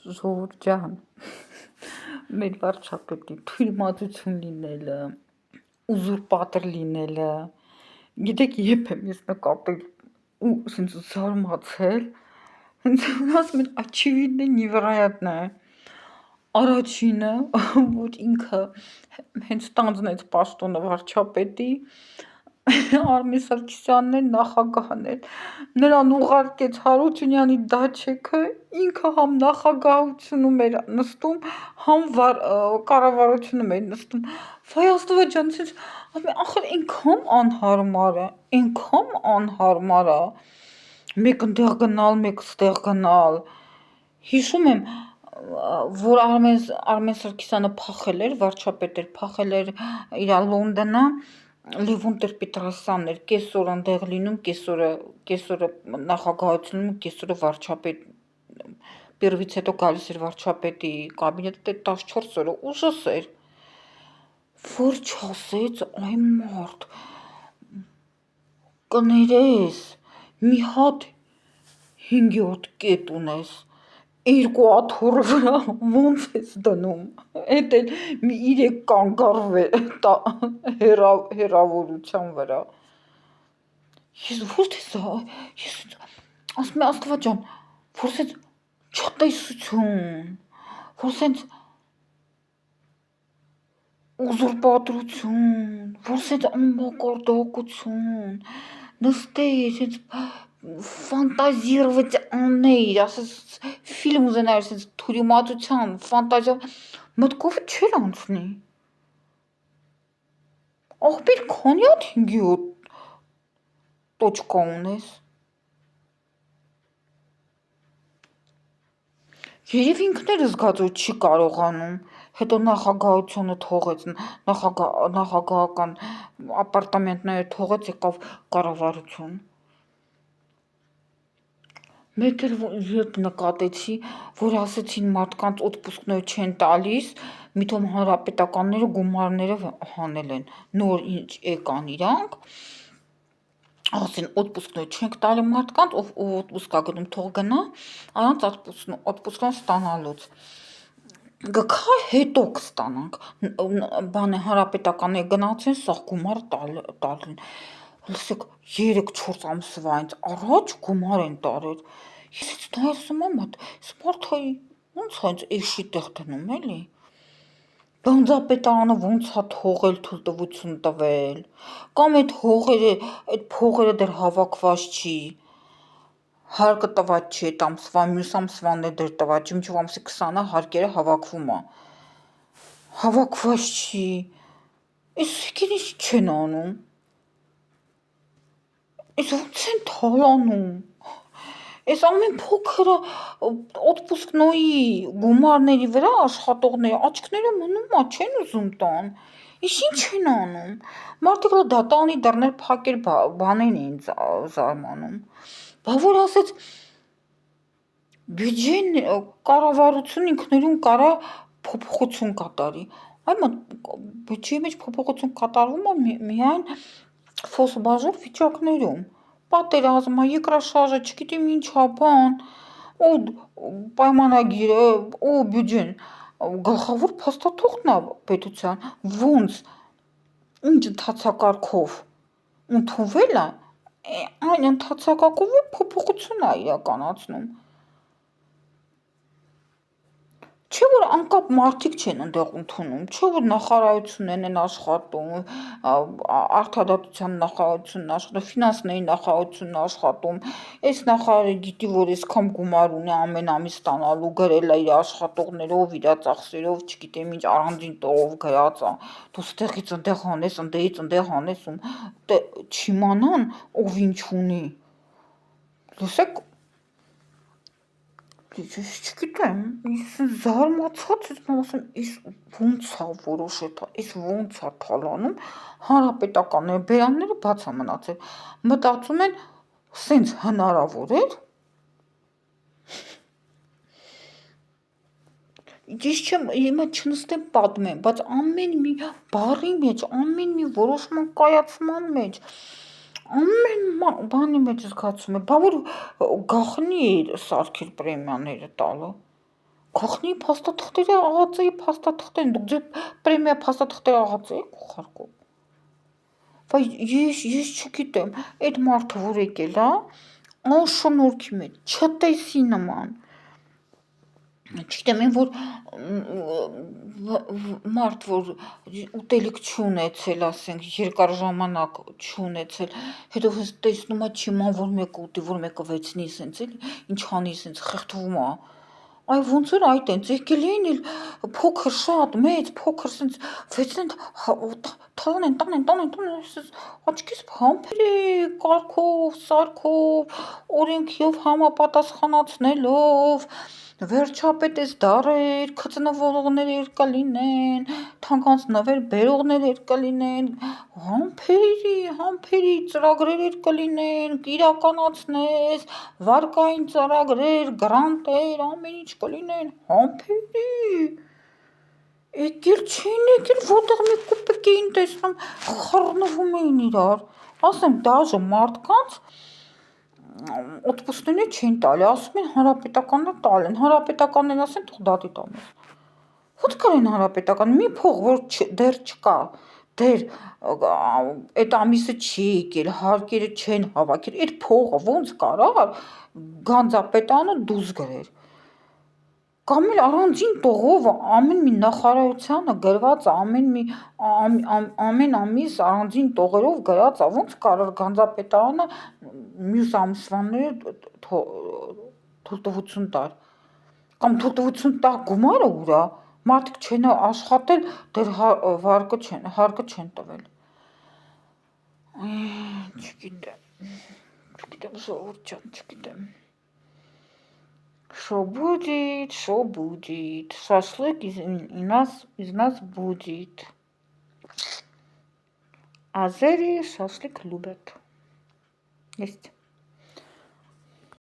Ժողովուրդ ջան, մեր վարչապետի թույլմատություն լինելը, ուզուրպատոր լինելը, գիտեք երբ եմ ես նկատել ու ասենց զարմացել, հենց ասում են очевидно невероятно առաջինը, որ ինքը հենց տանձնեց պաշտոնը վարչապետի, Արմեն Սարգսյանն էր նախագահն էր, նրան ուղարկեց Հարությունյանի դաչեքը, ինքը համ նախագահությունում էր նստում, համ կառավարությունում էր նստում, վայ Աստված ջան, ասես ախր այնքան անհարմար է, մեկ ընդեղ գնալ, մեկ ստեղ գնալ, հիշում եմ, որ Արմեն Սարգսյանը փախել էր, վարչապետ էր, փախել էր իր Լոնդոնը, Լևոն Տեր-Պետրոսյանն էր կեսօր այնտեղ լինում, կեսօրը նախագահությունում, կեսօրը վարչապետ, Պերվից հետո գալիս էր վարչապետի կաբինետը 14 օրը, ուժս էր, որ չասեց, այ մարդ, կներես, մի հատ 5-7 կետ ունես, 2 աթոռի վրա ոնց ես դնում, էդ էլ մի 3 կանգառ հեռավորության վրա, ես ասում եմ Աստված ջան, որ սենց չտեսություն, որ սենց ուզուրպատրություն, որ սենց անմակարդակություն, նստեիր, սենց ֆանտազիրվать անեիր, ասես ֆիլմ ուզենայիր, սենց թյուրիմացության, ֆանտազիա, մտքով չէր անցնի, աղբեր քանի հատ 5-7 տոճկա ունես, երև ինքն էր զգաց, որ չի կարողանում, հետո նախագահությունը թողեց, նախագահական ապարտամենտները թողեց, եկավ կառավարություն, մեկ էլ երբ նկատեցի, որ ասեցին մարդկանց օդպուսկներ չեն տալիս, միտում հանրապետականները գումարները հանել են, նոր ինչ եկան իրանք, ասեն օդպուսկներ չենք տալի մարդկանց, ով օդպուսկա գնում թող գնա, առանց օդպուսկան ստանալուց, գքա հետո կստանանք, հանրապետականները գնացեն, սաղ գումար տալին, լսեք 3-4 ամսվա ինձ առաջ գումար են տարել, ես ինձ նայեցում եմ այդ, սպարթայի ոնց է ինձ էշի տեղ դնում էլի, Բանձապետարանը ոնց է թողել թույլտվություն տվել, կամ այդ փողերը դեռ հավաքված չի, հարկը տված չի այդ ամսվա, մյուս ամսվան է դեռ տված չի, մինչև ամսի 20-ը հարկերը հավաքվում է, հավաքված չի, այս եկին ինչ չեն անում, այս ոնց են թալանում, այս ամեն փոքրը օդպուսկնոյի գումարների վրա աշխատողները աչքները մնում է, չեն ուզում տան, այս ինչ են անում, մարդիկ դատանի դռներ փակեր բանեն էին զարմանում, բա որ ասեց բյուջեն կառավարություն ինքնուրույն կարա փոփոխություն կատարի, այ բյուջեի մեջ փոփոխություն կատարվում է միայն ֆորսմաժոր վիճակներում, պատերազմը, երկրաշարժը, չգիտեմ ինչա բան, ու պայմանագիրը, ու բյուջեն, գլխավոր փաստաթուղթն է պետության, ոնց, ինչ ընթացակարգով ընդունվել է, այն ընթացակարգով փոփոխություն է իրականացնում, չէ որ անկապ մարդիկ չեն ընդեղ ընդունում, չէ որ նախարարություններն են աշխատում, արդարադատության նախարարությունն աշխատում, ֆինանսների նախարարությունն աշխատում, այս նախարարը գիտի, որ այսքան գումար ունի ամեն ամիս ստանալու, գրել է իր աշխատողներով, իր ծախսերով, չգիտեմ ինչ առանձին տողով գրած է, դու ստեղից ընդեղ հանես, ընդեղից ընդեղ հանես, չիմանան ով ինչ ունի, լսեք, ես չգիտեմ, ես զարմացած եմ ասում, ես ոնց է որոշել, ես ոնց է թալանում, հանրապետականները, բերանները բաց է մնացել, մտածում են, սենց հնարավոր էր, ես չեմ, հիմա չնստեմ պատմեմ, բայց ամեն մի բառի մեջ, ամեն մի որոշման կայացման մեջ, ամեն բանի մեջ զգացում է, բա որ գախնի էր Սարգեր պրեմիաները տալը, Գախնի փաստաթղթերի աղածեի փաստաթղթերն դուք ձեր պրեմիա փաստաթղթերի աղածեի ուղարկում։ Բայց ես չգիտեմ, այդ մարդը որ եկել է, անշնորհքի մեջ, չտեսի նման։ Չգիտեմ, այն որ մարդ որ ուտելիք չունեցել, ասենք երկար ժամանակ չունեցել, հետո հենց տեսնում է չիման որ մեկը ուտի, որ մեկը վեցնի, սենց էլի, ինչ անի, սենց խեղդվում է։ Այ ոնց որ այդ են, եկել էին էլ փոքր շատ, մեծ, փոքր, սենց վեցնեն, թալանեն, տանեն, սենց աչքիս համբերի, կարգով, սարքով, օրենքով համապատասխանացնելով, վերջապետ էս դարեր, քծնվողներ երկա լինեն, թանկանց նվեր բերողներ երկա լինեն, համբերի ծրագրեր երկա լինեն, իրականացնես, վարկային ծրագրեր, գրանտեր, ամեն ինչ կլինեն, համբերի։ Եկել չեն եկել, որտեղ մի կուպեկ էին տեսնում, խառնվում էին իրար, ասեմ դաժե մարդկանց օտպուսկները չեն տալի, ասում են հանրապետականները տալ են, հանրապետականները ասեն թող դատի տանես։ Ոնց կարեն հանրապետական, մի փող որ դեռ չկա, դեռ այդ ամիսը չի եկել, հարկերը չեն հավաքել, այդ փողը ոնց կարար գանձապետարանը դուրս գրեր։ Կամ էլ առանձին տողով ամեն մի նախարարությանը գրված ամեն ամիս առանձին տողերով գրած է, ոնց կարար գանձապետարանը մյուս ամսվանները թույլտվություն տար։ Կամ թույլտվություն տա գումարը ուր է, մարդիկ չեն աշխատել, դեռ հարկը չեն տվել։ Չգիտեմ, ժողովուրդ ջան, չգիտեմ։ Что будет, шашлык из нас будет. Азери шашлык любят. Есть.